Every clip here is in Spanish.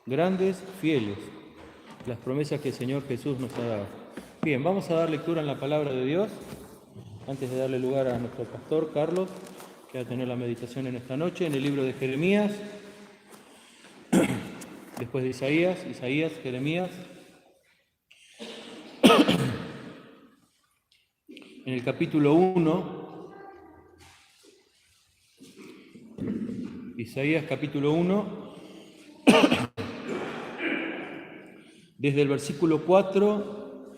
grandes, fieles, las promesas que el Señor Jesús nos ha dado. Bien, vamos a dar lectura en la palabra de Dios, antes de darle lugar a nuestro pastor Carlos, que va a tener la meditación en esta noche, en el libro de Jeremías, después de Isaías, Jeremías, en el capítulo 1, Isaías capítulo 1, desde el versículo 4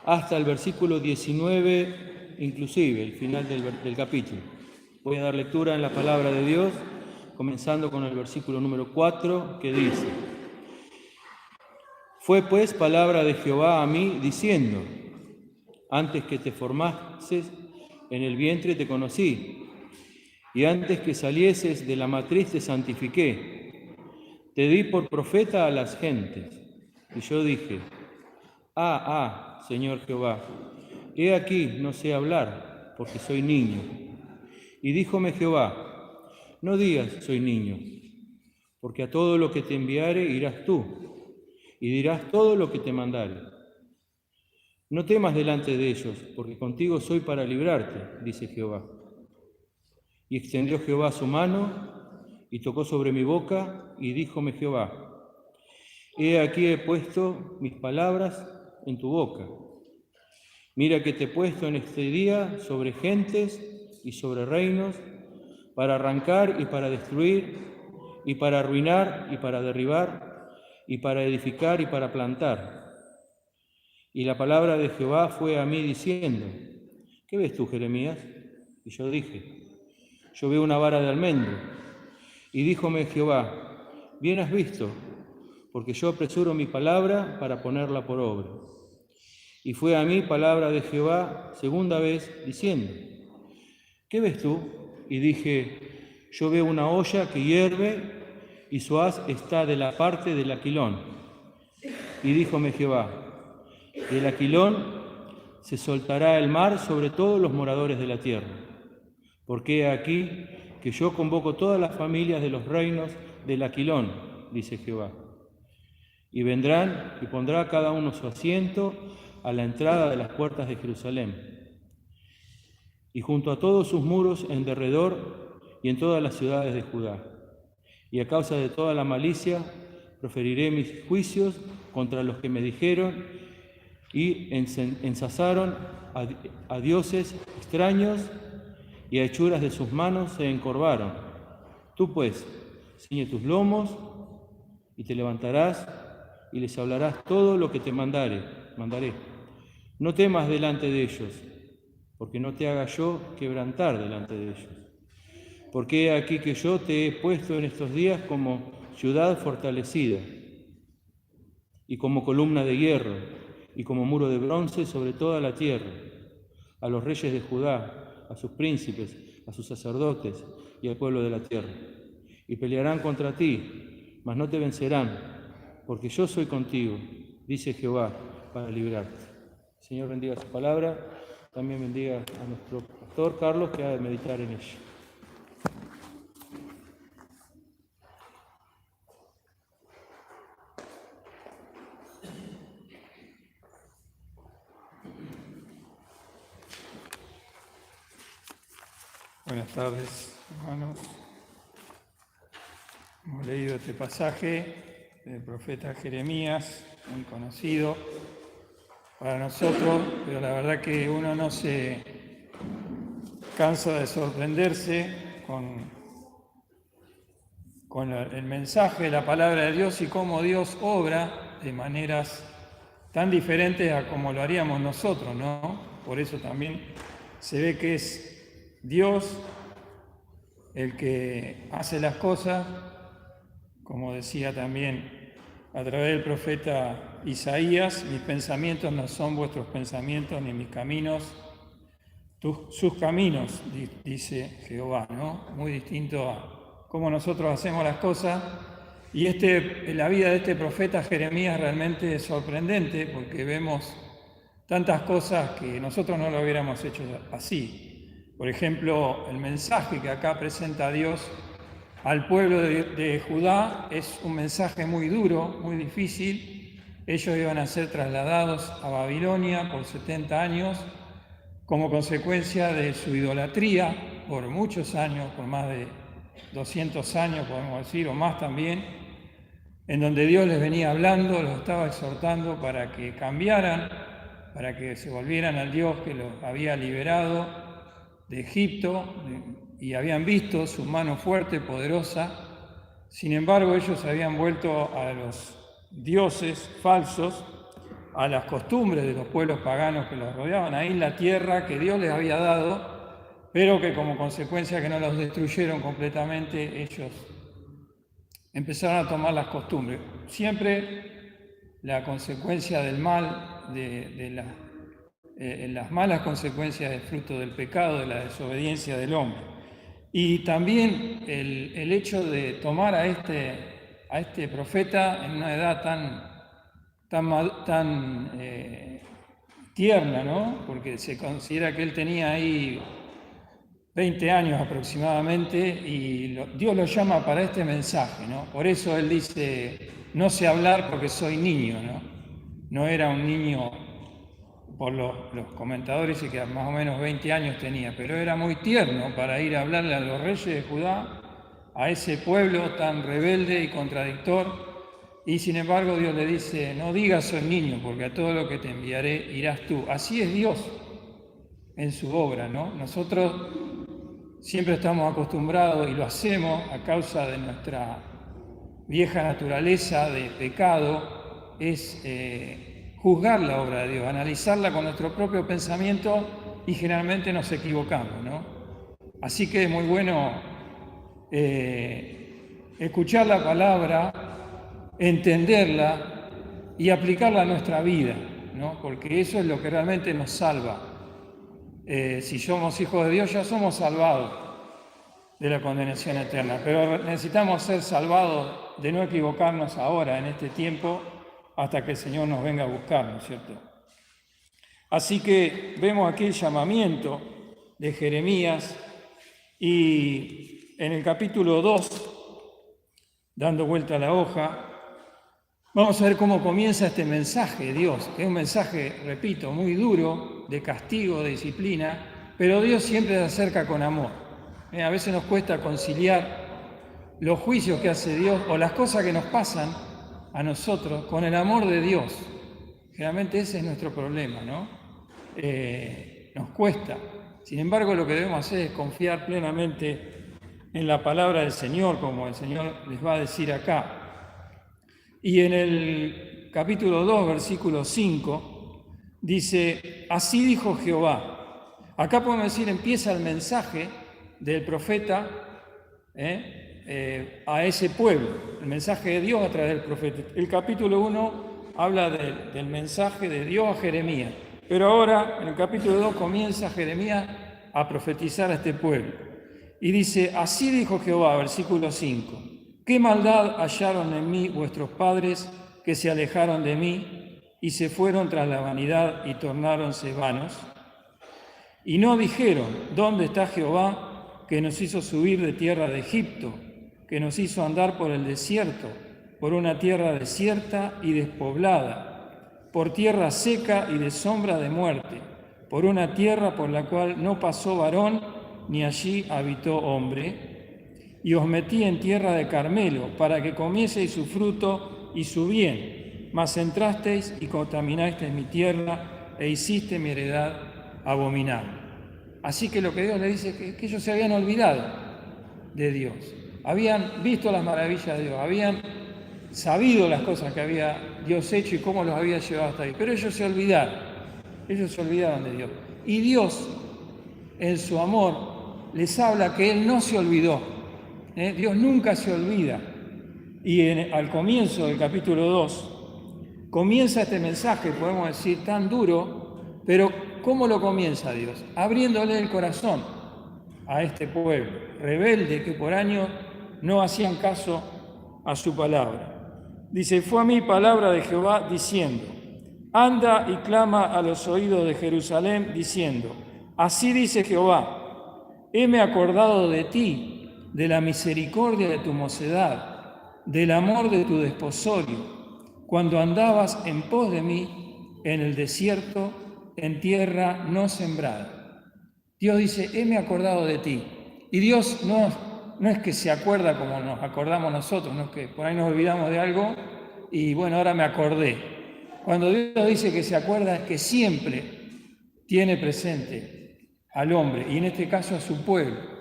hasta el versículo 19, inclusive, el final del capítulo. Voy a dar lectura en la palabra de Dios, comenzando con el versículo número 4, que dice: Fue pues palabra de Jehová a mí, diciendo: Antes que te formases en el vientre te conocí, y antes que salieses de la matriz te santifiqué. Te di por profeta a las gentes. Y yo dije: Señor Jehová, he aquí no sé hablar, porque soy niño. Y díjome Jehová: No digas soy niño, porque a todo lo que te enviare irás tú, y dirás todo lo que te mandare. No temas delante de ellos, porque contigo soy para librarte, dice Jehová. Y extendió Jehová su mano, y tocó sobre mi boca, y díjome Jehová: He aquí he puesto mis palabras en tu boca. Mira que te he puesto en este día sobre gentes y sobre reinos, para arrancar y para destruir, y para arruinar y para derribar, y para edificar y para plantar. Y la palabra de Jehová fue a mí diciendo: ¿Qué ves tú, Jeremías? Y yo dije: Yo veo una vara de almendro. Y díjome Jehová: Bien has visto, porque yo apresuro mi palabra para ponerla por obra. Y fue a mí palabra de Jehová segunda vez, diciendo: ¿Qué ves tú? Y dije: Yo veo una olla que hierve, y su haz está de la parte del aquilón. Y díjome Jehová: Del aquilón se soltará el mar sobre todos los moradores de la tierra. Porque he aquí que yo convoco todas las familias de los reinos del aquilón, dice Jehová. Y vendrán y pondrá cada uno su asiento a la entrada de las puertas de Jerusalén, y junto a todos sus muros en derredor y en todas las ciudades de Judá. Y a causa de toda la malicia proferiré mis juicios contra los que me dijeron y ensalzaron a dioses extraños, y a hechuras de sus manos se encorvaron. Tú pues, ciñe tus lomos y te levantarás y les hablarás todo lo que te mandaré. No temas delante de ellos, porque no te haga yo quebrantar delante de ellos. Porque he aquí que yo te he puesto en estos días como ciudad fortalecida, y como columna de hierro, y como muro de bronce sobre toda la tierra, a los reyes de Judá, a sus príncipes, a sus sacerdotes y al pueblo de la tierra. Y pelearán contra ti, mas no te vencerán, porque yo soy contigo, dice Jehová, para librarte. Señor, bendiga su palabra. También bendiga a nuestro pastor Carlos, que ha de meditar en ella. Buenas tardes, hermanos. Hemos leído este pasaje del profeta Jeremías, muy conocido para nosotros, pero la verdad que uno no se cansa de sorprenderse con el mensaje de la palabra de Dios y cómo Dios obra de maneras tan diferentes a como lo haríamos nosotros, ¿no? Por eso también se ve que es Dios el que hace las cosas, como decía también a través del profeta Isaías: mis pensamientos no son vuestros pensamientos, ni mis caminos sus caminos, dice Jehová, ¿no? Muy distinto a cómo nosotros hacemos las cosas. Y la vida de este profeta Jeremías realmente es sorprendente, porque vemos tantas cosas que nosotros no lo hubiéramos hecho así. Por ejemplo, el mensaje que acá presenta Dios al pueblo de Judá es un mensaje muy duro, muy difícil. Ellos iban a ser trasladados a Babilonia por 70 años como consecuencia de su idolatría por muchos años, por más de 200 años podemos decir, o más también, en donde Dios les venía hablando, los estaba exhortando para que cambiaran, para que se volvieran al Dios que los había liberado de Egipto y habían visto su mano fuerte, poderosa. Sin embargo, ellos se habían vuelto a los dioses falsos, a las costumbres de los pueblos paganos que los rodeaban, ahí en la tierra que Dios les había dado, pero que como consecuencia que no los destruyeron completamente, ellos empezaron a tomar las costumbres. Siempre la consecuencia del mal, las malas consecuencias del fruto del pecado, de la desobediencia del hombre. Y también el hecho de tomar a este profeta en una edad tan tierna, ¿no? Porque se considera que él tenía ahí 20 años aproximadamente y Dios lo llama para este mensaje, ¿no? Por eso él dice, no sé hablar porque soy niño, ¿no? No era un niño, por los comentadores, y que más o menos 20 años tenía, pero era muy tierno para ir a hablarle a los reyes de Judá, a ese pueblo tan rebelde y contradictor. Y sin embargo Dios le dice, no digas soy niño, porque a todo lo que te enviaré irás tú. Así es Dios en su obra, ¿no? Nosotros siempre estamos acostumbrados, y lo hacemos a causa de nuestra vieja naturaleza de pecado, es juzgar la obra de Dios, analizarla con nuestro propio pensamiento, y generalmente nos equivocamos, ¿no? Así que es muy bueno escuchar la palabra, entenderla y aplicarla a nuestra vida, ¿no? Porque eso es lo que realmente nos salva. Si somos hijos de Dios, ya somos salvados de la condenación eterna, pero necesitamos ser salvados de no equivocarnos ahora, en este tiempo, hasta que el Señor nos venga a buscar, ¿no es cierto? Así que vemos aquí el llamamiento de Jeremías, y en el capítulo 2, dando vuelta a la hoja, vamos a ver cómo comienza este mensaje de Dios, que es un mensaje, repito, muy duro, de castigo, de disciplina, pero Dios siempre se acerca con amor. A veces nos cuesta conciliar los juicios que hace Dios o las cosas que nos pasan a nosotros con el amor de Dios. Generalmente ese es nuestro problema, ¿no? Nos cuesta. Sin embargo, lo que debemos hacer es confiar plenamente en la palabra del Señor, como el Señor les va a decir acá. Y en el capítulo 2, versículo 5, dice, así dijo Jehová. Acá podemos decir, empieza el mensaje del profeta a ese pueblo, el mensaje de Dios a través del profeta. El capítulo 1 habla del mensaje de Dios a Jeremías, pero ahora en el capítulo 2 comienza Jeremías a profetizar a este pueblo. Y dice, así dijo Jehová, versículo 5, ¿qué maldad hallaron en mí vuestros padres que se alejaron de mí y se fueron tras la vanidad y tornáronse vanos? Y no dijeron, ¿dónde está Jehová que nos hizo subir de tierra de Egipto, que nos hizo andar por el desierto, por una tierra desierta y despoblada, por tierra seca y de sombra de muerte, por una tierra por la cual no pasó varón, ni allí habitó hombre? Y os metí en tierra de Carmelo, para que comieseis su fruto y su bien, mas entrasteis y contaminasteis mi tierra, e hiciste mi heredad abominable. Así que lo que Dios le dice es que ellos se habían olvidado de Dios, habían visto las maravillas de Dios, habían sabido las cosas que había Dios hecho y cómo los había llevado hasta ahí, pero ellos se olvidaron de Dios. Y Dios, en su amor, les habla que Él no se olvidó, Dios nunca se olvida. Y al comienzo del capítulo 2, comienza este mensaje, podemos decir, tan duro, pero ¿cómo lo comienza Dios? Abriéndole el corazón a este pueblo rebelde que por años no hacían caso a su palabra. Dice, fue a mí palabra de Jehová diciendo, anda y clama a los oídos de Jerusalén diciendo, así dice Jehová, heme acordado de ti de la misericordia de tu mocedad, del amor de tu desposorio, cuando andabas en pos de mí en el desierto, en tierra no sembrada. Dios dice, heme acordado de ti. Y Dios no es que se acuerda como nos acordamos nosotros, no es que por ahí nos olvidamos de algo y bueno, ahora me acordé. Cuando Dios dice que se acuerda es que siempre tiene presente al hombre y en este caso a su pueblo.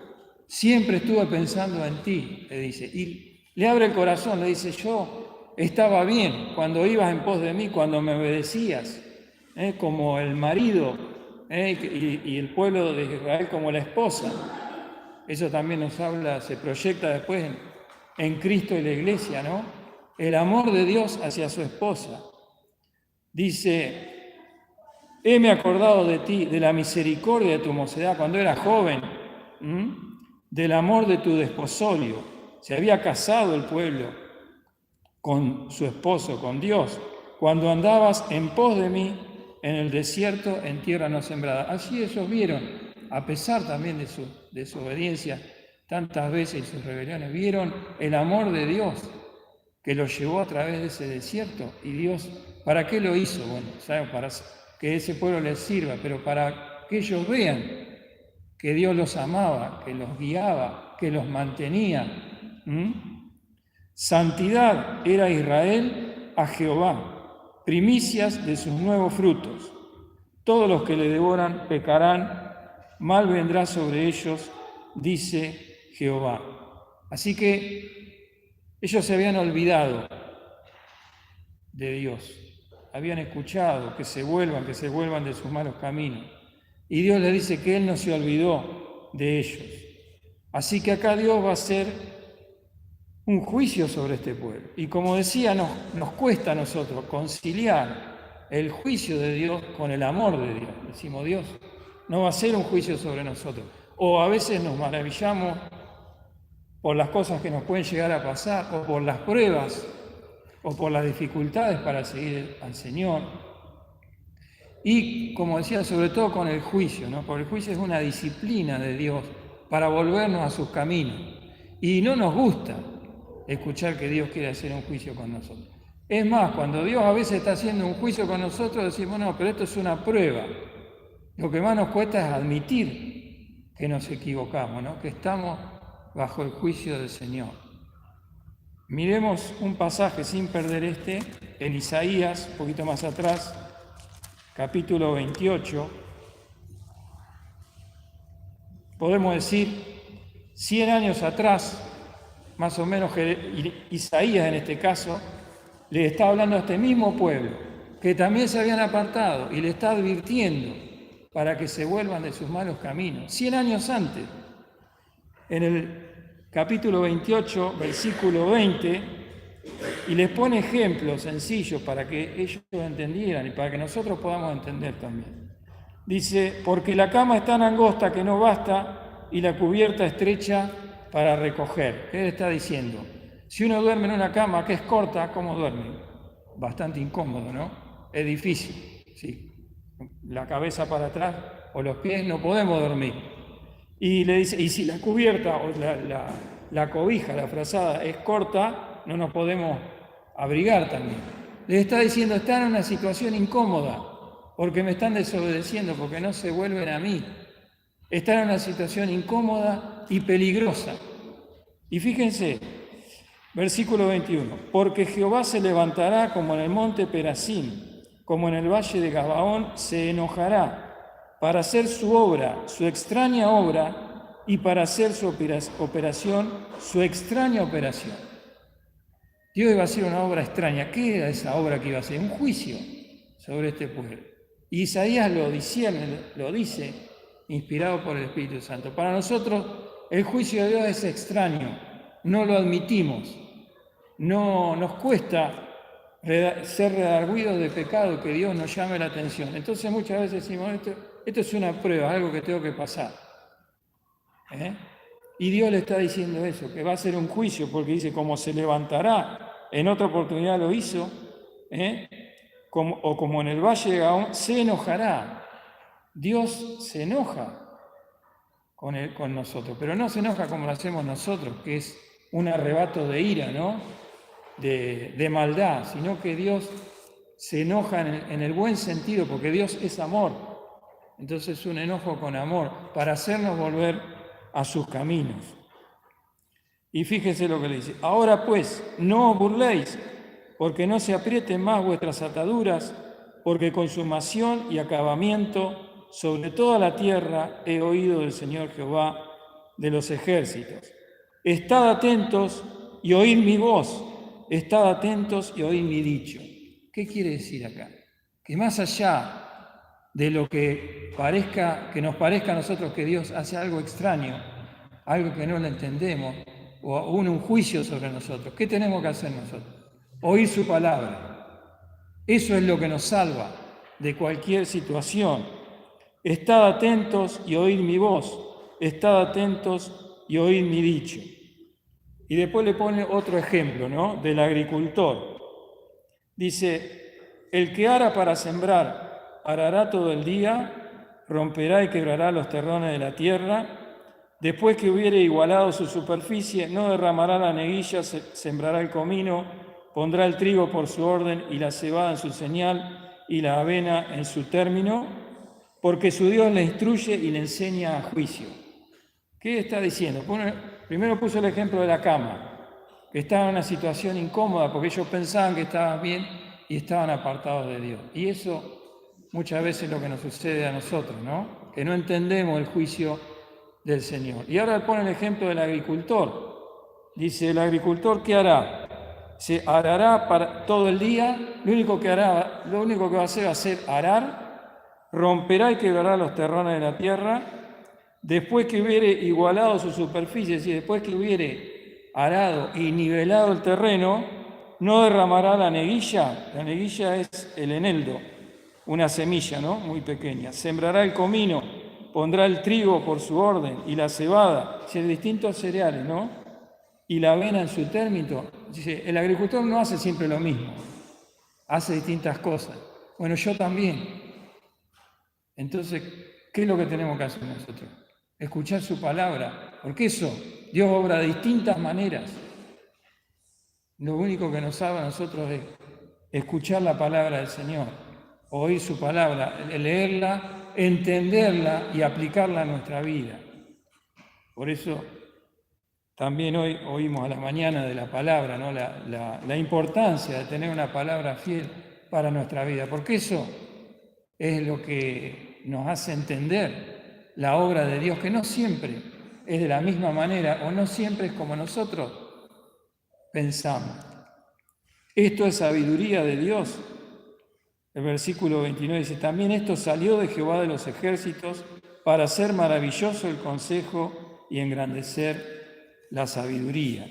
Siempre estuve pensando en ti, le dice, y le abre el corazón, le dice, yo estaba bien cuando ibas en pos de mí, cuando me obedecías, como el marido y el pueblo de Israel como la esposa. Eso también nos habla, se proyecta después en Cristo y la Iglesia, ¿no? El amor de Dios hacia su esposa. Dice, heme acordado de ti, de la misericordia de tu mocedad, cuando eras joven, del amor de tu desposorio. Se había casado el pueblo con su esposo, con Dios, cuando andabas en pos de mí en el desierto, en tierra no sembrada. Allí ellos vieron, a pesar también de su obediencia tantas veces y sus rebeliones, vieron el amor de Dios que los llevó a través de ese desierto. Y Dios, ¿para qué lo hizo? Bueno, ¿saben? Para que ese pueblo les sirva, pero para que ellos vean que Dios los amaba, que los guiaba, que los mantenía. Santidad era Israel a Jehová, primicias de sus nuevos frutos. Todos los que le devoran pecarán, mal vendrá sobre ellos, dice Jehová. Así que ellos se habían olvidado de Dios, habían escuchado que se vuelvan de sus malos caminos. Y Dios les dice que Él no se olvidó de ellos. Así que acá Dios va a hacer un juicio sobre este pueblo. Y como decía, nos cuesta a nosotros conciliar el juicio de Dios con el amor de Dios. Decimos, Dios no va a hacer un juicio sobre nosotros. O a veces nos maravillamos por las cosas que nos pueden llegar a pasar, o por las pruebas, o por las dificultades para seguir al Señor. Y, como decía, sobre todo con el juicio, ¿no? Porque el juicio es una disciplina de Dios para volvernos a sus caminos. Y no nos gusta escuchar que Dios quiere hacer un juicio con nosotros. Es más, cuando Dios a veces está haciendo un juicio con nosotros, decimos, no, pero esto es una prueba. Lo que más nos cuesta es admitir que nos equivocamos, ¿no? Que estamos bajo el juicio del Señor. Miremos un pasaje sin perder en Isaías, un poquito más atrás, capítulo 28. Podemos decir, 100 años atrás, más o menos, Isaías en este caso, le está hablando a este mismo pueblo, que también se habían apartado, y le está advirtiendo para que se vuelvan de sus malos caminos. 100 años antes, en el capítulo 28, versículo 20, y les pone ejemplos sencillos para que ellos entendieran y para que nosotros podamos entender también. Dice, porque la cama es tan angosta que no basta y la cubierta estrecha para recoger. ¿Qué le está diciendo? Si uno duerme en una cama que es corta, ¿cómo duerme? Bastante incómodo, ¿no? Es difícil, sí. La cabeza para atrás o los pies no podemos dormir. Y le dice, y si la cubierta o la cobija, la frazada es corta, no nos podemos abrigar también. Le está diciendo, están en una situación incómoda, porque me están desobedeciendo, porque no se vuelven a mí. Están en una situación incómoda y peligrosa. Y fíjense, versículo 21, porque Jehová se levantará como en el monte Perazim, como en el valle de Gabaón, se enojará para hacer su obra, su extraña obra, y para hacer su operación, su extraña operación. Dios iba a hacer una obra extraña. ¿Qué era esa obra que iba a hacer? Un juicio sobre este pueblo. Y Isaías lo dice, inspirado por el Espíritu Santo. Para nosotros, el juicio de Dios es extraño, no lo admitimos, no nos cuesta ser redarguidos de pecado, que Dios nos llame la atención. Entonces muchas veces decimos, esto es una prueba, algo que tengo que pasar. Y Dios le está diciendo eso, que va a ser un juicio, porque dice, como se levantará, en otra oportunidad lo hizo, como en el valle de Gabaón, se enojará. Dios se enoja con nosotros. Pero no se enoja como lo hacemos nosotros, que es un arrebato de ira, ¿no? De maldad, sino que Dios se enoja en el buen sentido, porque Dios es amor. Entonces es un enojo con amor, para hacernos volver a sus caminos. Y fíjese lo que le dice: ahora pues, no os burléis, porque no se aprieten más vuestras ataduras, porque consumación y acabamiento sobre toda la tierra he oído del Señor Jehová de los ejércitos. Estad atentos y oíd mi voz, estad atentos y oíd mi dicho. ¿Qué quiere decir acá? Que más allá de lo que nos parezca a nosotros que Dios hace algo extraño, algo que no lo entendemos, o aún un juicio sobre nosotros, ¿qué tenemos que hacer nosotros? Oír su palabra. Eso es lo que nos salva de cualquier situación. Estad atentos y oíd mi voz, estad atentos y oíd mi dicho. Y después le pone otro ejemplo, ¿no? Del agricultor. Dice: el que ara para sembrar, arará todo el día, romperá y quebrará los terrones de la tierra. Después que hubiere igualado su superficie, no derramará la neguilla, sembrará el comino, pondrá el trigo por su orden y la cebada en su señal y la avena en su término, porque su Dios le instruye y le enseña a juicio. ¿Qué está diciendo? Primero puso el ejemplo de la cama, que estaba en una situación incómoda porque ellos pensaban que estaban bien y estaban apartados de Dios. Y eso muchas veces es lo que nos sucede a nosotros, ¿no? Que no entendemos el juicio del Señor. Y ahora pone el ejemplo del agricultor. Dice: el agricultor, ¿qué hará? Se arará para todo el día, lo único que va a hacer va a ser arar, romperá y quebrará los terrones de la tierra. Después que hubiere igualado su superficie, es decir, después que hubiere arado y nivelado el terreno, no derramará la neguilla. La neguilla es el eneldo, una semilla, ¿no? Muy pequeña. Sembrará el comino, pondrá el trigo por su orden y la cebada, es decir, distintos cereales, ¿no? Y la avena en su término. Dice: el agricultor no hace siempre lo mismo, hace distintas cosas. Bueno, yo también. Entonces, ¿qué es lo que tenemos que hacer nosotros? Escuchar su palabra, porque eso, Dios obra de distintas maneras. Lo único que nos salva a nosotros es escuchar la palabra del Señor, oír su palabra, leerla, entenderla y aplicarla a nuestra vida. Por eso también hoy oímos a la mañana de la palabra, ¿no? La importancia de tener una palabra fiel para nuestra vida, porque eso es lo que nos hace entender la obra de Dios, que no siempre es de la misma manera o no siempre es como nosotros pensamos. Esto es sabiduría de Dios. El versículo 29 dice: también esto salió de Jehová de los ejércitos para hacer maravilloso el consejo y engrandecer la sabiduría.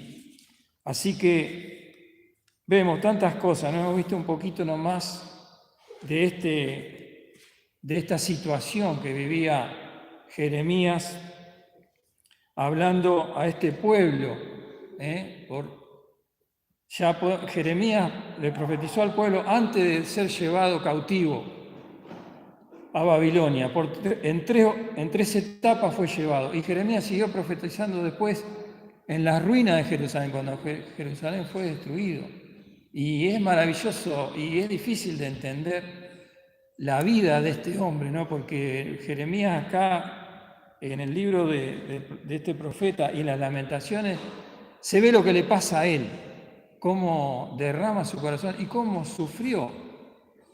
Así que vemos tantas cosas, ¿no? Hemos visto un poquito nomás de esta situación que vivía Jeremías hablando a este pueblo. Jeremías le profetizó al pueblo antes de ser llevado cautivo a Babilonia. En tres etapas fue llevado. Y Jeremías siguió profetizando después en las ruinas de Jerusalén, cuando Jerusalén fue destruido. Y es maravilloso y es difícil de entender la vida de este hombre, ¿no? Porque Jeremías acá, en el libro de este profeta y en las lamentaciones, se ve lo que le pasa a él, cómo derrama su corazón y cómo sufrió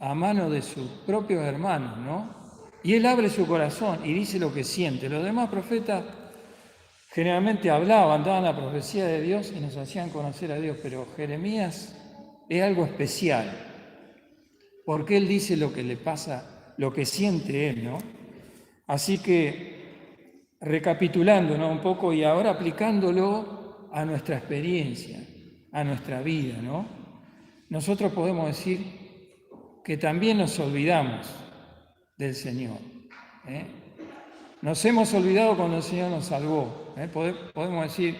a mano de sus propios hermanos, ¿no? Y él abre su corazón y dice lo que siente. Los demás profetas generalmente hablaban, daban la profecía de Dios y nos hacían conocer a Dios, pero Jeremías es algo especial, porque él dice lo que le pasa, lo que siente él, ¿no? Así que, recapitulando, ¿no? Un poco y ahora aplicándolo a nuestra experiencia, a nuestra vida, ¿no? Nosotros podemos decir que también nos olvidamos del Señor. Nos hemos olvidado cuando el Señor nos salvó. Podemos decir,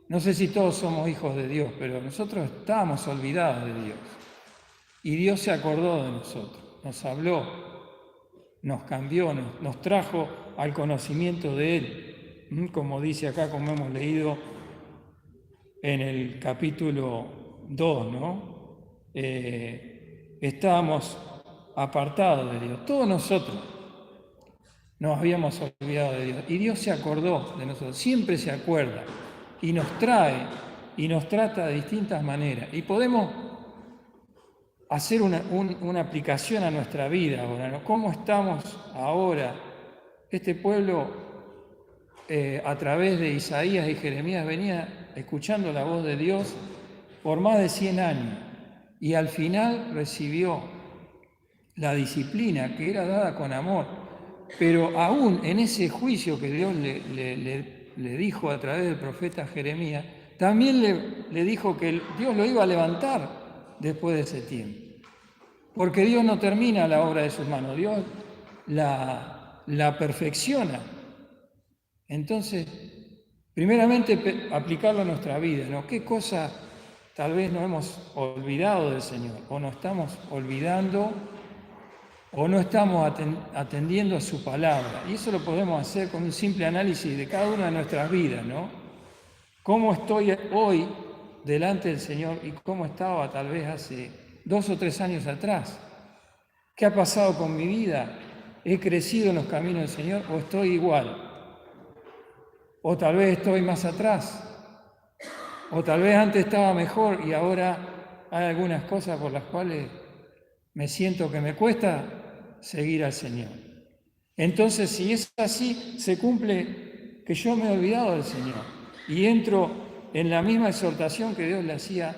no sé si todos somos hijos de Dios, pero nosotros estábamos olvidados de Dios. Y Dios se acordó de nosotros, nos habló, nos cambió, nos trajo al conocimiento de Él. como dice acá, como hemos leído en el capítulo 2, ¿no? Estábamos apartados de Dios, todos nosotros nos habíamos olvidado de Dios, y Dios se acordó de nosotros, siempre se acuerda, y nos trae, y nos trata de distintas maneras, y podemos hacer una aplicación a nuestra vida ahora, ¿no? ¿Cómo estamos ahora? Este pueblo, a través de Isaías y Jeremías, venía escuchando la voz de Dios por más de 100 años, y al final recibió la disciplina que era dada con amor, pero aún en ese juicio que Dios le dijo a través del profeta Jeremías, también le dijo que Dios lo iba a levantar después de ese tiempo. Porque Dios no termina la obra de sus manos, Dios la perfecciona. Entonces, primeramente aplicarlo a nuestra vida, ¿no? ¿Qué cosa tal vez no hemos olvidado del Señor? O no estamos olvidando, o no estamos atendiendo a su palabra. Y eso lo podemos hacer con un simple análisis de cada una de nuestras vidas, ¿no? ¿Cómo estoy hoy delante del Señor y cómo estaba tal vez hace 2 o 3 años atrás? ¿Qué ha pasado con mi vida? ¿He crecido en los caminos del Señor o estoy igual? O tal vez estoy más atrás. O tal vez antes estaba mejor y ahora hay algunas cosas por las cuales me siento que me cuesta seguir al Señor. Entonces, si es así, se cumple que yo me he olvidado del Señor y entro en la misma exhortación que Dios le hacía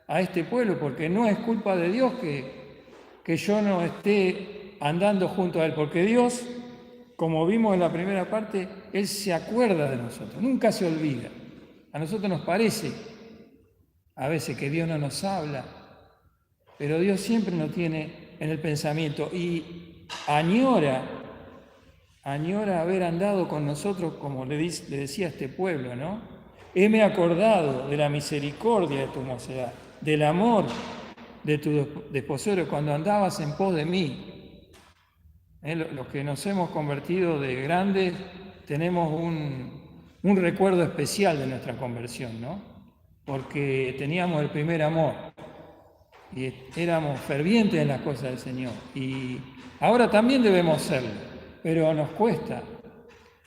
a este pueblo, porque no es culpa de Dios que yo no esté andando junto a Él, porque Dios, como vimos en la primera parte, Él se acuerda de nosotros, nunca se olvida. A nosotros nos parece a veces que Dios no nos habla, pero Dios siempre nos tiene en el pensamiento y añora haber andado con nosotros, como le decía a este pueblo, ¿no? Heme acordado de la misericordia de tu mocedad, del amor de tu desposero cuando andabas en pos de mí. Los que nos hemos convertido de grandes tenemos un recuerdo especial de nuestra conversión, ¿no? Porque teníamos el primer amor y éramos fervientes en las cosas del Señor. Y ahora también debemos serlo, pero nos cuesta.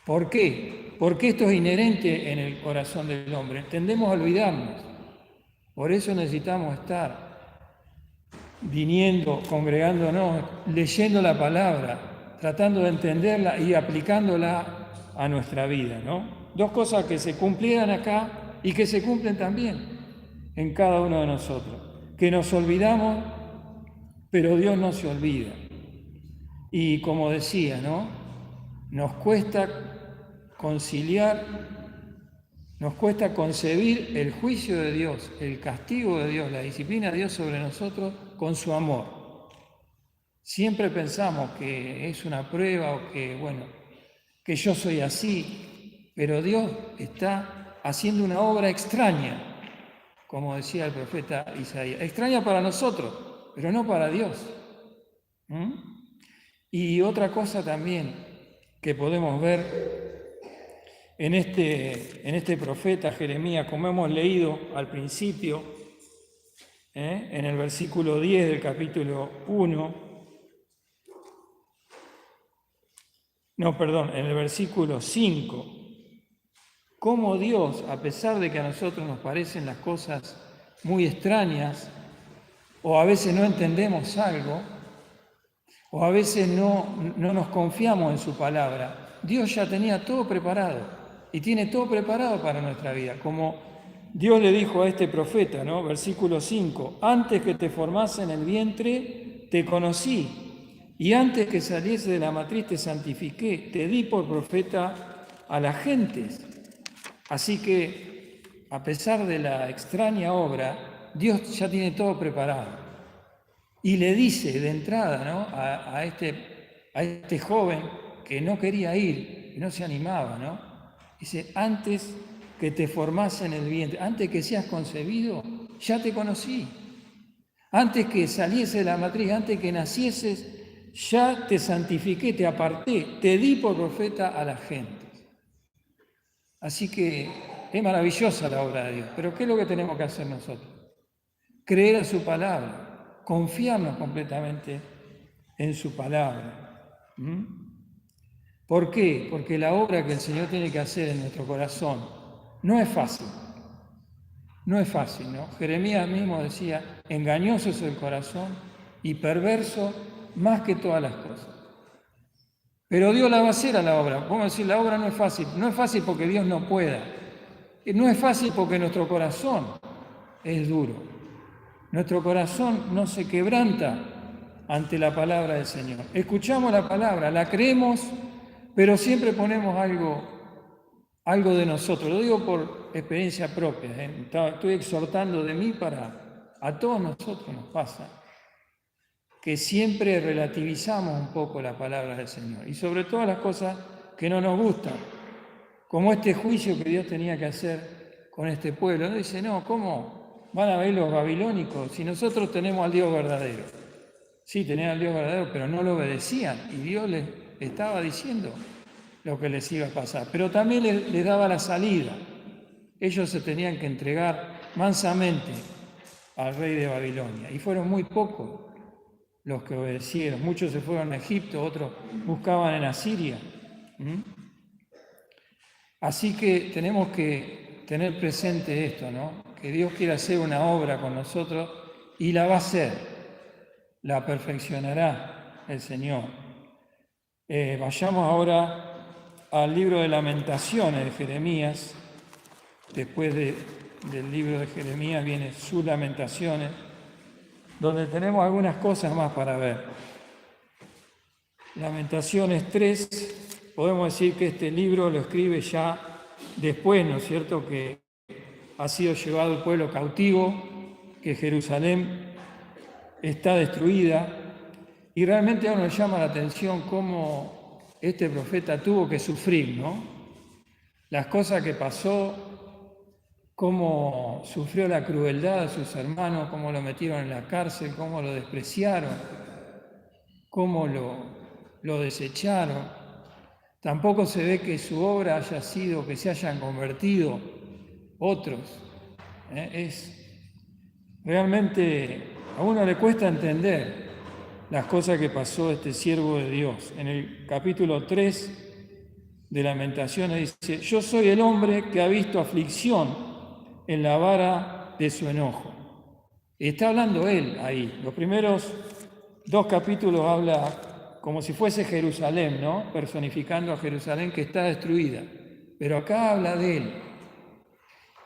¿Por qué? Porque esto es inherente en el corazón del hombre. Tendemos a olvidarnos. Por eso necesitamos estar viniendo, congregándonos, leyendo la palabra, tratando de entenderla y aplicándola a nuestra vida, ¿no? 2 cosas que se cumplieran acá y que se cumplen también en cada uno de nosotros. Que nos olvidamos, pero Dios no se olvida. Y como decía, ¿no? Nos cuesta conciliar, nos cuesta concebir el juicio de Dios, el castigo de Dios, la disciplina de Dios sobre nosotros con su amor. Siempre pensamos que es una prueba o que, bueno, que yo soy así, pero Dios está haciendo una obra extraña, como decía el profeta Isaías, extraña para nosotros, pero no para Dios. Y otra cosa también que podemos ver en este profeta Jeremías, como hemos leído al principio, en el versículo 10 del capítulo 1, en el versículo 5, cómo Dios, a pesar de que a nosotros nos parecen las cosas muy extrañas, o a veces no entendemos algo, o a veces no nos confiamos en su palabra, Dios ya tenía todo preparado y tiene todo preparado para nuestra vida. Como Dios le dijo a este profeta, ¿no? Versículo 5, antes que te formase en el vientre, te conocí, y antes que saliese de la matriz te santifiqué, te di por profeta a las gentes. Así que, a pesar de la extraña obra, Dios ya tiene todo preparado. Y le dice de entrada, ¿no? a este joven que no quería ir, que no se animaba, ¿no? Dice, antes que te formase en el vientre, antes que seas concebido, ya te conocí. Antes que saliese de la matriz, antes que nacieses, ya te santifiqué, te aparté, te di por profeta a las gentes. Así que es maravillosa la obra de Dios. Pero ¿qué es lo que tenemos que hacer nosotros? Creer a su palabra, confiarnos completamente en su palabra. ¿Por qué? Porque la obra que el Señor tiene que hacer en nuestro corazón no es fácil. No es fácil, ¿no? Jeremías mismo decía, engañoso es el corazón y perverso más que todas las cosas. Pero Dios la va a hacer a la obra. Vamos a decir, la obra no es fácil. No es fácil porque Dios no pueda. No es fácil porque nuestro corazón es duro. Nuestro corazón no se quebranta ante la palabra del Señor. Escuchamos la palabra, la creemos, pero siempre ponemos algo de nosotros. Lo digo por experiencia propia. Estoy exhortando de mí para a todos nosotros nos pasa que siempre relativizamos un poco la palabra del Señor y sobre todo las cosas que no nos gustan, como este juicio que Dios tenía que hacer con este pueblo. No dice, no, ¿cómo van a ver los babilónicos si nosotros tenemos al Dios verdadero? Sí, tenían al Dios verdadero, pero no lo obedecían y Dios les estaba diciendo lo que les iba a pasar, pero también les daba la salida. Ellos se tenían que entregar mansamente al rey de Babilonia y fueron muy pocos los que obedecieron. Muchos se fueron a Egipto, otros buscaban en Asiria. Así que tenemos que tener presente esto, ¿no? Que Dios quiere hacer una obra con nosotros y la va a hacer, la perfeccionará el Señor. Vayamos ahora al libro de Lamentaciones de Jeremías. Después del libro de Jeremías viene sus Lamentaciones, donde tenemos algunas cosas más para ver. Lamentaciones 3, podemos decir que este libro lo escribe ya después, ¿no es cierto?, que ha sido llevado el pueblo cautivo, que Jerusalén está destruida, y realmente a uno le llama la atención cómo este profeta tuvo que sufrir, ¿no? Las cosas que pasó, cómo sufrió la crueldad de sus hermanos, cómo lo metieron en la cárcel, cómo lo despreciaron, cómo lo desecharon. Tampoco se ve que su obra haya sido, que se hayan convertido otros. Es realmente, a uno le cuesta entender las cosas que pasó este siervo de Dios. En el capítulo 3 de Lamentaciones dice, yo soy el hombre que ha visto aflicción en la vara de su enojo. Está hablando él ahí. Los primeros 2 capítulos habla como si fuese Jerusalén, ¿no? Personificando a Jerusalén que está destruida. Pero acá habla de él.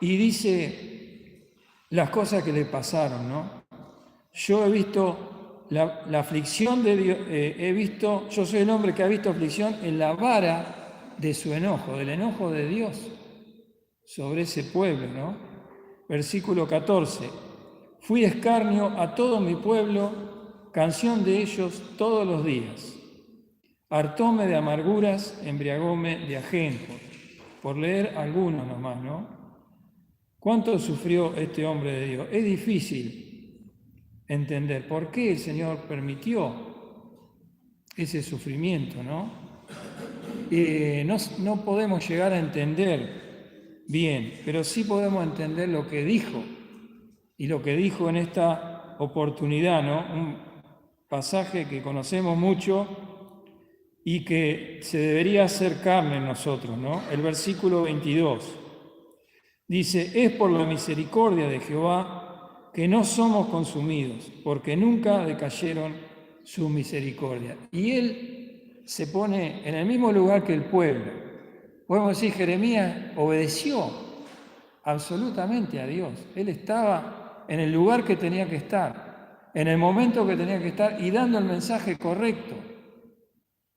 Y dice las cosas que le pasaron, ¿no? Yo he visto la aflicción de Dios, yo soy el hombre que ha visto aflicción en la vara de su enojo, del enojo de Dios sobre ese pueblo, ¿no? Versículo 14. Fui escarnio a todo mi pueblo, canción de ellos todos los días. Hartóme de amarguras, embriagóme de ajenjos. Por leer algunos nomás, ¿no? ¿Cuánto sufrió este hombre de Dios? Es difícil entender por qué el Señor permitió ese sufrimiento, ¿no? No podemos llegar a entender bien, pero sí podemos entender lo que dijo, y lo que dijo en esta oportunidad, ¿no? Un pasaje que conocemos mucho y que se debería hacer carne en nosotros, ¿no? El versículo 22 dice, es por la misericordia de Jehová que no somos consumidos, porque nunca decayeron su misericordia. Y él se pone en el mismo lugar que el pueblo. Podemos decir, Jeremías obedeció absolutamente a Dios. Él estaba en el lugar que tenía que estar, en el momento que tenía que estar y dando el mensaje correcto.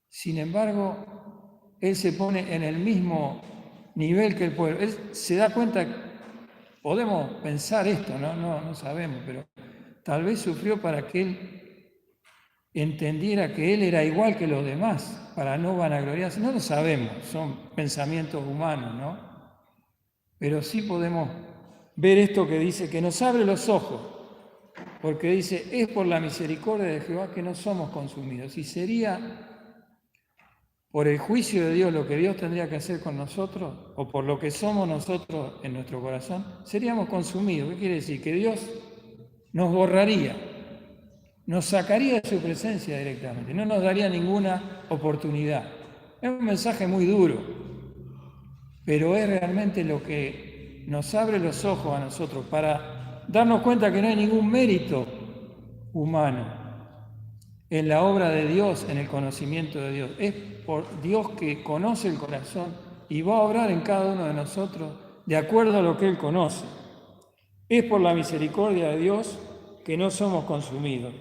Sin embargo, él se pone en el mismo nivel que el pueblo. Él se da cuenta, podemos pensar esto, no sabemos, pero tal vez sufrió para que él entendiera que él era igual que los demás, para no vanagloriarse. No lo sabemos, son pensamientos humanos, ¿no? Pero sí podemos ver esto que dice, que nos abre los ojos, porque dice, es por la misericordia de Jehová que no somos consumidos. Y sería por el juicio de Dios, lo que Dios tendría que hacer con nosotros, o por lo que somos nosotros en nuestro corazón, seríamos consumidos. ¿Qué quiere decir? Que Dios nos borraría, nos sacaría de su presencia directamente, no nos daría ninguna oportunidad. Es un mensaje muy duro, pero es realmente lo que nos abre los ojos a nosotros para darnos cuenta que no hay ningún mérito humano en la obra de Dios, en el conocimiento de Dios. Es por Dios que conoce el corazón y va a obrar en cada uno de nosotros de acuerdo a lo que Él conoce. Es por la misericordia de Dios que no somos consumidos.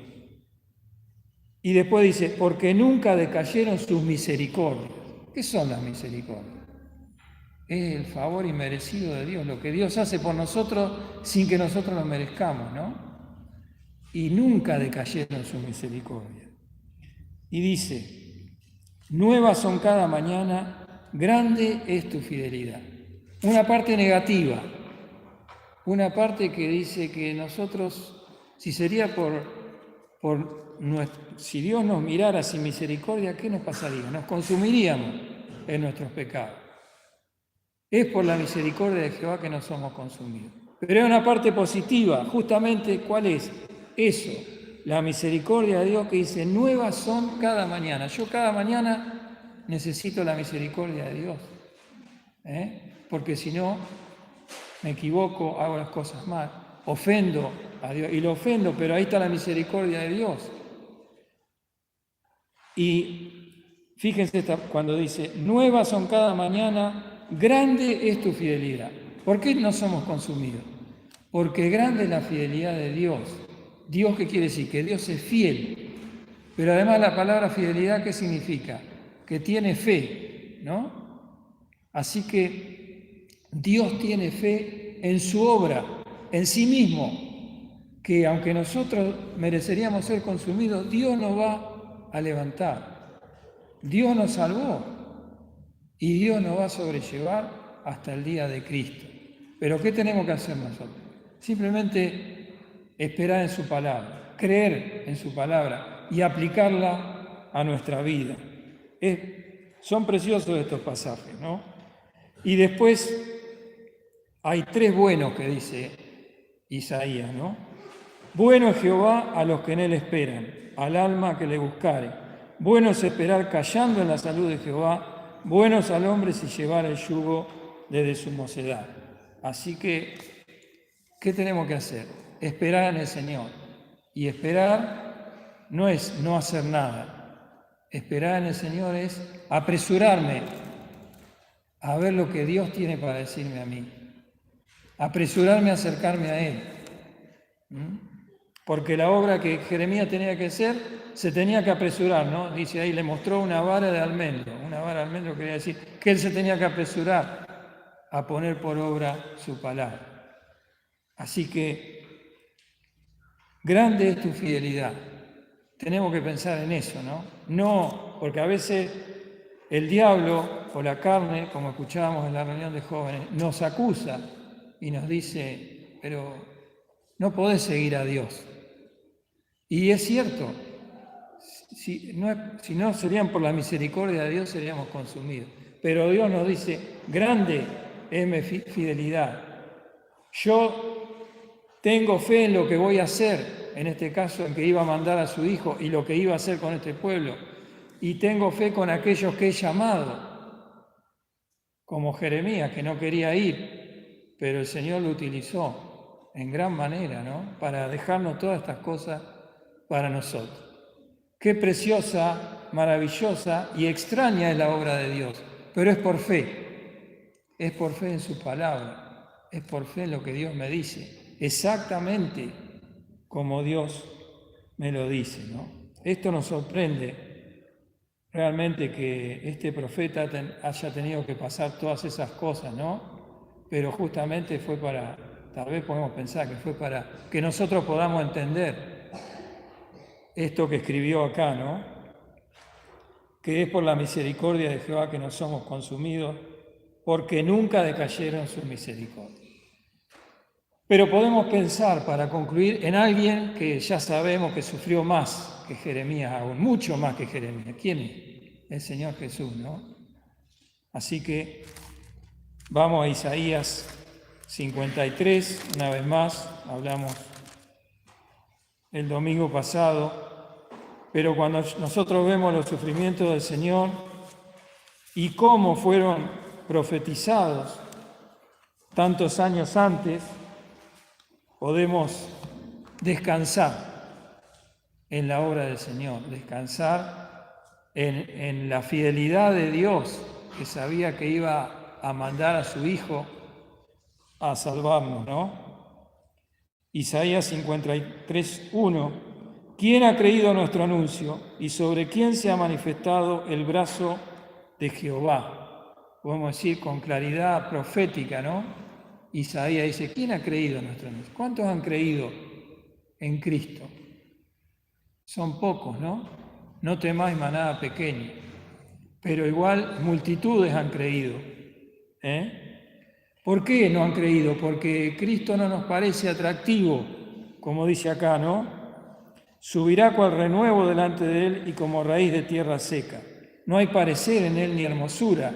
Y después dice, porque nunca decayeron sus misericordias. ¿Qué son las misericordias? Es el favor inmerecido de Dios, lo que Dios hace por nosotros sin que nosotros lo merezcamos, ¿no? Y nunca decayeron sus misericordias. Y dice, nuevas son cada mañana, grande es tu fidelidad. Una parte negativa, una parte que dice que nosotros, si sería si Dios nos mirara sin misericordia, ¿qué nos pasaría? Nos consumiríamos en nuestros pecados. Es por la misericordia de Jehová que no somos consumidos. Pero hay una parte positiva, justamente, ¿cuál es? Eso, la misericordia de Dios que dice, nuevas son cada mañana. Yo cada mañana necesito la misericordia de Dios, porque si no, me equivoco, hago las cosas mal, ofendo a Dios, y lo ofendo, pero ahí está la misericordia de Dios. Y fíjense cuando dice, nuevas son cada mañana, grande es tu fidelidad. ¿Por qué no somos consumidos? Porque grande es la fidelidad de Dios. ¿Dios qué quiere decir? Que Dios es fiel. Pero además la palabra fidelidad, ¿qué significa? Que tiene fe, ¿no? Así que Dios tiene fe en su obra, en sí mismo, que aunque nosotros mereceríamos ser consumidos, Dios nos va a levantar. Dios nos salvó y Dios nos va a sobrellevar hasta el día de Cristo. Pero ¿qué tenemos que hacer nosotros? Simplemente esperar en su palabra, creer en su palabra y aplicarla a nuestra vida. Son preciosos estos pasajes, ¿no? Y después hay tres buenos que dice Isaías, ¿no? Bueno es Jehová a los que en él esperan, al alma que le buscare. Bueno es esperar callando en la salud de Jehová, bueno es al hombre si llevar el yugo desde su mocedad. Así que, ¿qué tenemos que hacer? Esperar en el Señor. Y esperar no es no hacer nada. Esperar en el Señor es apresurarme a ver lo que Dios tiene para decirme a mí. Apresurarme a acercarme a Él. Porque la obra que Jeremías tenía que hacer, se tenía que apresurar, ¿no? Dice ahí, le mostró una vara de almendro. Una vara de almendro quería decir que él se tenía que apresurar a poner por obra su palabra. Así que, grande es tu fidelidad. Tenemos que pensar en eso, ¿no? No, porque a veces el diablo o la carne, como escuchábamos en la reunión de jóvenes, nos acusa y nos dice, pero no podés seguir a Dios. Y es cierto, si no serían por la misericordia de Dios, seríamos consumidos. Pero Dios nos dice, grande es mi fidelidad. Yo tengo fe en lo que voy a hacer, en este caso en que iba a mandar a su Hijo y lo que iba a hacer con este pueblo. Y tengo fe con aquellos que he llamado, como Jeremías, que no quería ir, pero el Señor lo utilizó en gran manera, ¿no? Para dejarnos todas estas cosas para nosotros. Qué preciosa, maravillosa y extraña es la obra de Dios, pero es por fe en su palabra, es por fe en lo que Dios me dice, exactamente como Dios me lo dice, ¿no? Esto nos sorprende realmente que este profeta haya tenido que pasar todas esas cosas, ¿no? Pero justamente fue para, tal vez podemos pensar que fue para que nosotros podamos entender esto que escribió acá, ¿no? Que es por la misericordia de Jehová que no somos consumidos, porque nunca decayeron sus misericordias. Pero podemos pensar, para concluir, en alguien que ya sabemos que sufrió más que Jeremías aún, mucho más que Jeremías. ¿Quién es? el Señor Jesús, ¿no? Así que vamos a Isaías 53, una vez más, hablamos el domingo pasado, pero cuando nosotros vemos los sufrimientos del Señor y cómo fueron profetizados tantos años antes, podemos descansar en la obra del Señor, descansar en la fidelidad de Dios, que sabía que iba a mandar a su Hijo a salvarnos, ¿no? Isaías 53, 1. ¿Quién ha creído nuestro anuncio y sobre quién se ha manifestado el brazo de Jehová? Podemos decir con claridad profética, ¿no? Isaías dice, ¿quién ha creído nuestro anuncio? ¿Cuántos han creído en Cristo? Son pocos, ¿no? No temáis manada pequeña, pero igual multitudes han creído, ¿eh? ¿Por qué no han creído? Porque Cristo no nos parece atractivo, como dice acá, ¿no? Subirá cual renuevo delante de él y como raíz de tierra seca. No hay parecer en él ni hermosura.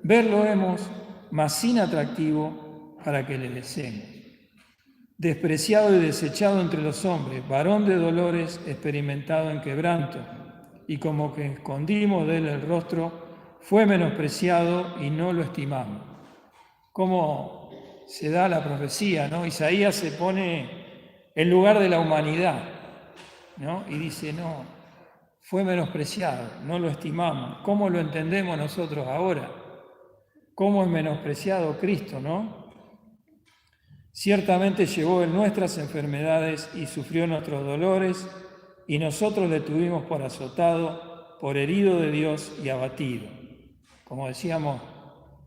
Verlo hemos, mas sin atractivo para que le deseemos. Despreciado y desechado entre los hombres, varón de dolores, experimentado en quebranto, y como que escondimos de él el rostro, fue menospreciado y no lo estimamos. Cómo se da la profecía, ¿no? Isaías se pone en lugar de la humanidad, ¿no? Y dice, no, fue menospreciado, no lo estimamos. ¿Cómo lo entendemos nosotros ahora? ¿Cómo es menospreciado Cristo, no? Ciertamente llevó él nuestras enfermedades y sufrió nuestros dolores, y nosotros le tuvimos por azotado, por herido de Dios y abatido. Como decíamos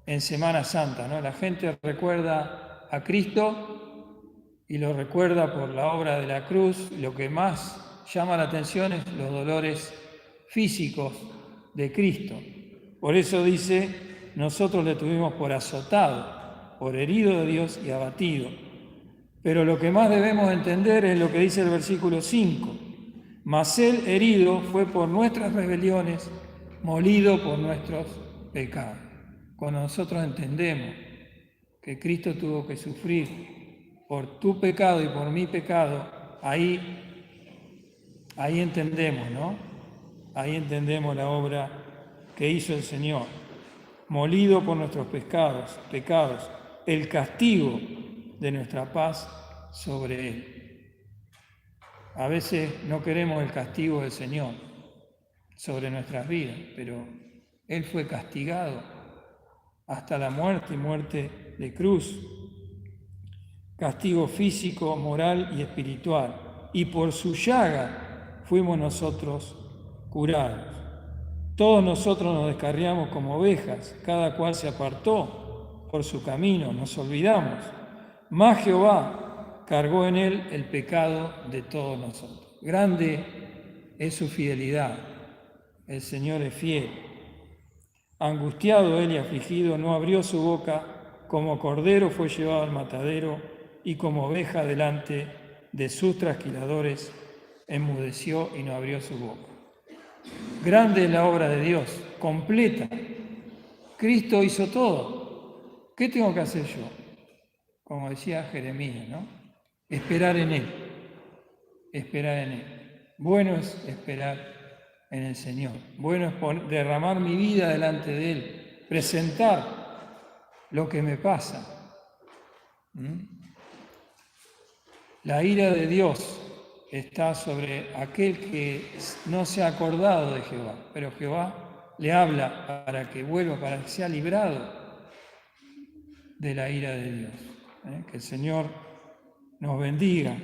en Semana Santa, ¿no? La gente recuerda a Cristo y lo recuerda por la obra de la cruz. Lo que más llama la atención es los dolores físicos de Cristo. Por eso dice, nosotros le tuvimos por azotado, por herido de Dios y abatido. Pero lo que más debemos entender es lo que dice el versículo 5. Mas él herido fue por nuestras rebeliones, molido por nuestros pecados. Cuando nosotros entendemos que Cristo tuvo que sufrir por tu pecado y por mi pecado, ahí entendemos, ¿no? Ahí entendemos la obra que hizo el Señor. Molido por nuestros pecados, el castigo de nuestra paz sobre Él. A veces no queremos el castigo del Señor sobre nuestras vidas, pero Él fue castigado hasta la muerte y muerte de cruz, castigo físico, moral y espiritual, y por su llaga fuimos nosotros curados. Todos nosotros nos descarriamos como ovejas, cada cual se apartó por su camino, nos olvidamos. Mas Jehová cargó en él el pecado de todos nosotros. Grande es su fidelidad, el Señor es fiel. Angustiado él y afligido, no abrió su boca, como cordero fue llevado al matadero, y como oveja delante de sus trasquiladores, enmudeció y no abrió su boca. Grande es la obra de Dios, completa. Cristo hizo todo. ¿Qué tengo que hacer yo? Como decía Jeremías, ¿no? Esperar en Él. Esperar en Él. Bueno es esperar en el Señor. Bueno es derramar mi vida delante de Él, presentar lo que me pasa. La ira de Dios está sobre aquel que no se ha acordado de Jehová, pero Jehová le habla para que vuelva, para que sea librado de la ira de Dios. Que el Señor nos bendiga,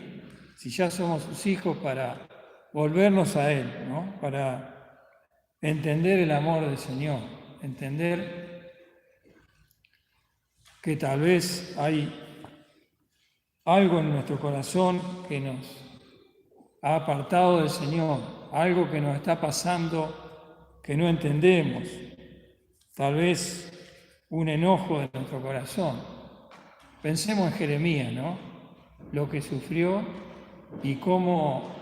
si ya somos sus hijos, para volvernos a Él, ¿no? Para entender el amor del Señor, entender que tal vez hay algo en nuestro corazón que nos ha apartado del Señor, algo que nos está pasando que no entendemos, tal vez un enojo de nuestro corazón. Pensemos en Jeremías, ¿no? Lo que sufrió y cómo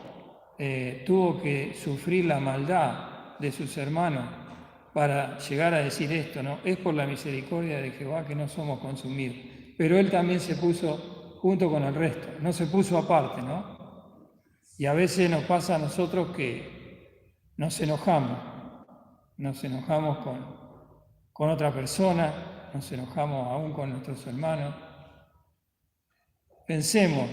tuvo que sufrir la maldad de sus hermanos para llegar a decir esto, ¿no? Es por la misericordia de Jehová que no somos consumidos. Pero Él también se puso junto con el resto, no se puso aparte, ¿no? Y a veces nos pasa a nosotros que nos enojamos con otra persona, nos enojamos aún con nuestros hermanos. Pensemos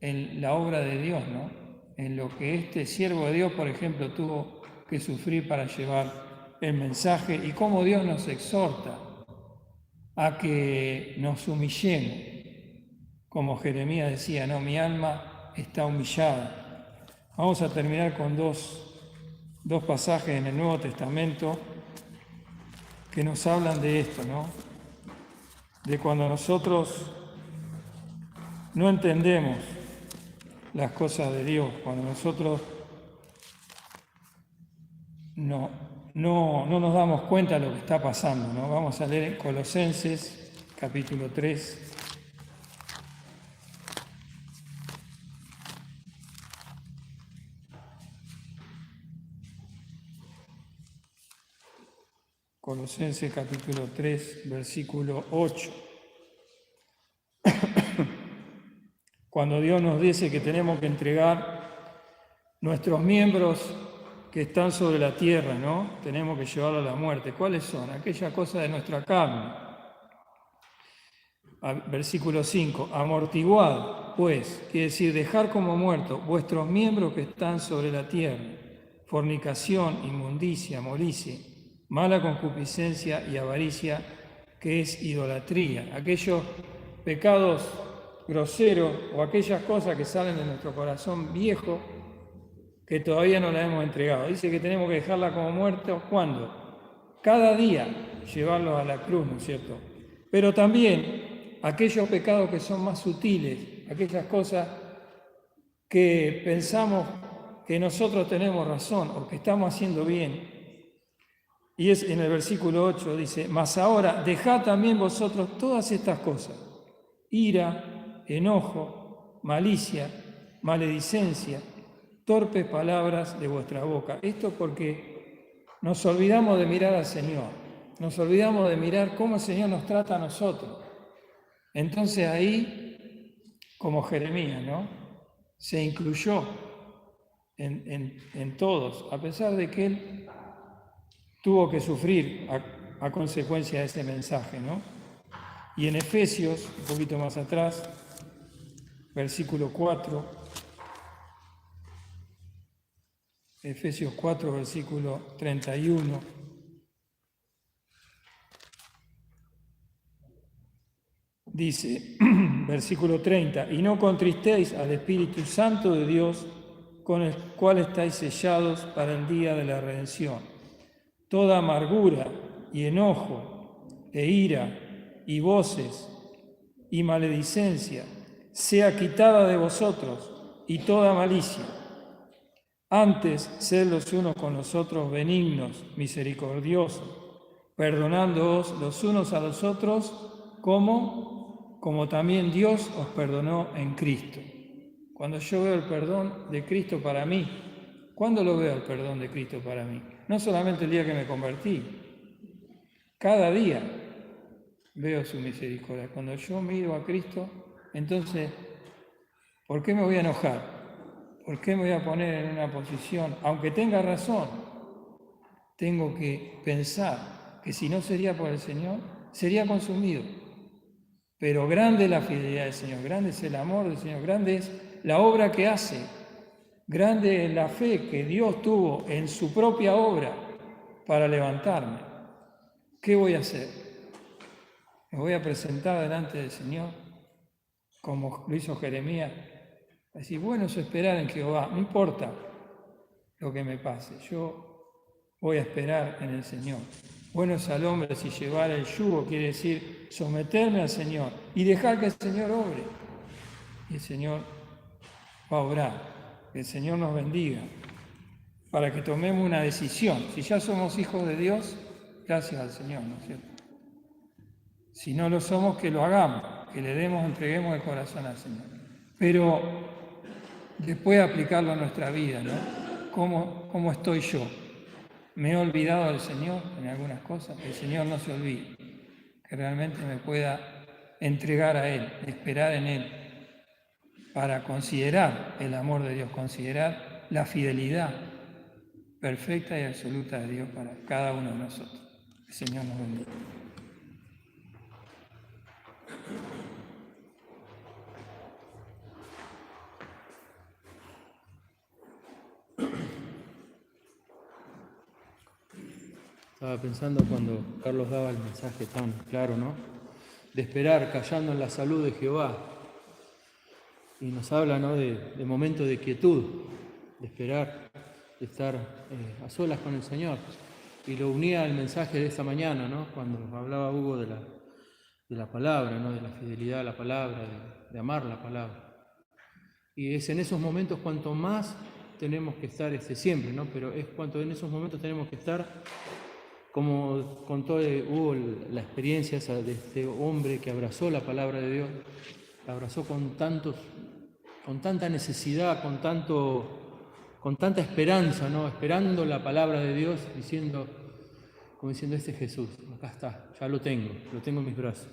en la obra de Dios, ¿no? En lo que este siervo de Dios, por ejemplo, tuvo que sufrir para llevar el mensaje y cómo Dios nos exhorta a que nos humillemos. Como Jeremías decía, no, mi alma está humillada. Vamos a terminar con dos pasajes en el Nuevo Testamento que nos hablan de esto, ¿no? De cuando nosotros no entendemos las cosas de Dios, cuando nosotros no nos damos cuenta de lo que está pasando, ¿no? Vamos a leer en Colosenses, capítulo 3. Colosenses, capítulo 3, versículo 8. Cuando Dios nos dice que tenemos que entregar nuestros miembros que están sobre la tierra, ¿no? Tenemos que llevarlos a la muerte. ¿Cuáles son? Aquellas cosas de nuestra carne. Versículo 5. Amortiguad, pues, quiere decir, dejar como muertos vuestros miembros que están sobre la tierra. Fornicación, inmundicia, molicie, mala concupiscencia y avaricia, que es idolatría. Aquellos pecados groseros o aquellas cosas que salen de nuestro corazón viejo que todavía no la hemos entregado. Dice que tenemos que dejarla como muertos, ¿cuándo? Cada día llevarlos a la cruz, ¿no es cierto? Pero también aquellos pecados que son más sutiles, aquellas cosas que pensamos que nosotros tenemos razón o que estamos haciendo bien. Y es en el versículo 8, dice, mas ahora dejad también vosotros todas estas cosas, ira, enojo, malicia, maledicencia, torpes palabras de vuestra boca. Esto porque nos olvidamos de mirar al Señor, nos olvidamos de mirar cómo el Señor nos trata a nosotros. Entonces ahí, como Jeremías, ¿no? Se incluyó en todos, a pesar de que él tuvo que sufrir a consecuencia de ese mensaje, ¿no? Y en Efesios, un poquito más atrás, versículo 4, Efesios 4, versículo 31, dice, versículo 30, y no contristéis al Espíritu Santo de Dios, con el cual estáis sellados para el día de la redención. Toda amargura y enojo e ira y voces y maledicencia sea quitada de vosotros y toda malicia. Antes, sed los unos con los otros benignos, misericordiosos, perdonándoos los unos a los otros como también Dios os perdonó en Cristo. Cuando yo veo el perdón de Cristo para mí, ¿cuándo lo veo el perdón de Cristo para mí? No solamente el día que me convertí, cada día veo su misericordia. Cuando yo miro a Cristo, entonces, ¿por qué me voy a enojar? ¿Por qué me voy a poner en una posición? Aunque tenga razón, tengo que pensar que si no sería por el Señor, sería consumido. Pero grande es la fidelidad del Señor, grande es el amor del Señor, grande es la obra que hace, grande es la fe que Dios tuvo en su propia obra para levantarme. ¿Qué voy a hacer? Me voy a presentar delante del Señor, como lo hizo Jeremías. Decir, bueno es esperar en Jehová, no importa lo que me pase, yo voy a esperar en el Señor. Bueno es al hombre si llevar el yugo, quiere decir someterme al Señor y dejar que el Señor obre. Y el Señor va a obrar, que el Señor nos bendiga, para que tomemos una decisión. Si ya somos hijos de Dios, gracias al Señor, ¿no es cierto? Si no lo somos, que lo hagamos, que le entreguemos el corazón al Señor. Pero después aplicarlo a nuestra vida, ¿no? ¿Cómo estoy yo? me he olvidado del Señor en algunas cosas, que el Señor no se olvide, que realmente me pueda entregar a Él, esperar en Él, para considerar el amor de Dios, considerar la fidelidad perfecta y absoluta de Dios para cada uno de nosotros. El Señor nos bendiga. Estaba pensando cuando Carlos daba el mensaje tan claro, ¿no? De esperar callando en la salud de Jehová. Y nos habla, ¿no? de momentos de quietud, de esperar, de estar a solas con el Señor. Y lo unía al mensaje de esta mañana, ¿no? Cuando hablaba Hugo de la palabra, ¿no? De la fidelidad a la palabra, de amar la palabra. Y es en esos momentos cuanto más tenemos que estar siempre, ¿no? Pero es cuanto en esos momentos tenemos que estar, como contó Hugo la experiencia esa de este hombre que abrazó la palabra de Dios, la abrazó con tanta necesidad, con tanta esperanza, ¿no? Esperando la palabra de Dios, como diciendo, este es Jesús, acá está, ya lo tengo en mis brazos.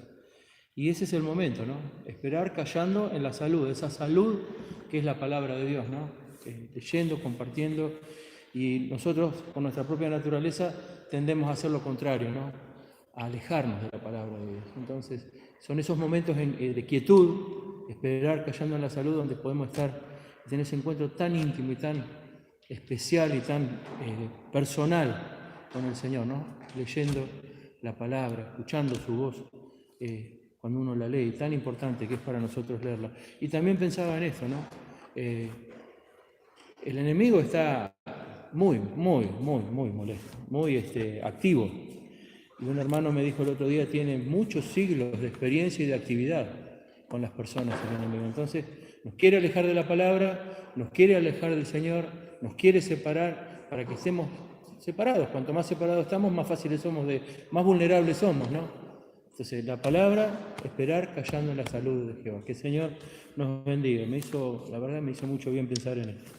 Y ese es el momento, ¿no? Esperar callando en la salud, esa salud que es la palabra de Dios, ¿no? Leyendo, compartiendo, y nosotros, con nuestra propia naturaleza, tendemos a hacer lo contrario, ¿no? A alejarnos de la palabra de Dios. Entonces, son esos momentos de quietud, esperar callando en la salud, donde podemos tener ese encuentro tan íntimo y tan especial y tan personal con el Señor, ¿no? Leyendo la palabra, escuchando su voz, cuando uno la lee, tan importante que es para nosotros leerla. Y también pensaba en esto, ¿no? El enemigo está muy molesto, muy activo. Y un hermano me dijo el otro día, tiene muchos siglos de experiencia y de actividad con las personas, el enemigo. Entonces, nos quiere alejar de la palabra, nos quiere alejar del Señor, nos quiere separar para que estemos separados. Cuanto más separados estamos, más fáciles somos, más vulnerables somos, ¿no? Entonces, la palabra, esperar callando en la salud de Jehová. Que el Señor nos bendiga. La verdad me hizo mucho bien pensar en esto.